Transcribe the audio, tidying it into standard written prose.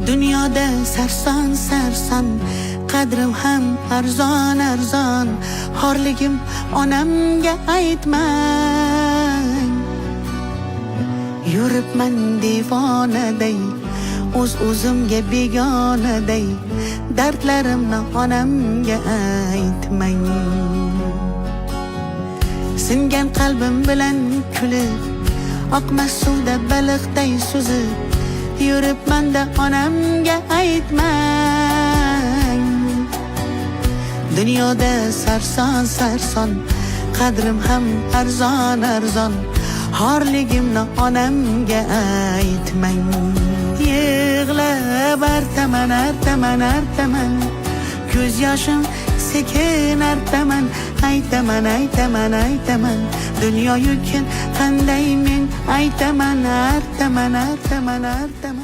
Dunyoda sarson sarson, qadrim ham arzon arzon. Xorligim onamga aytmang. Yuribman devonaday, o'zimga begonaday. Dardlarimni onamga aytmang. Singan qalbim bilan kulib, oqmas suvda baliqday suzib, yuribman-da onamga aytmang. Dunyoda sarson sarson, qadrim ham arzon arzon. Xorligimni onamga aytmang. Yig'lab artaman artaman artaman, ko'z yoshim sekin artaman. Aytaman aytaman aytaman, dunyo yukin qanday men aytaman artaman artaman artaman.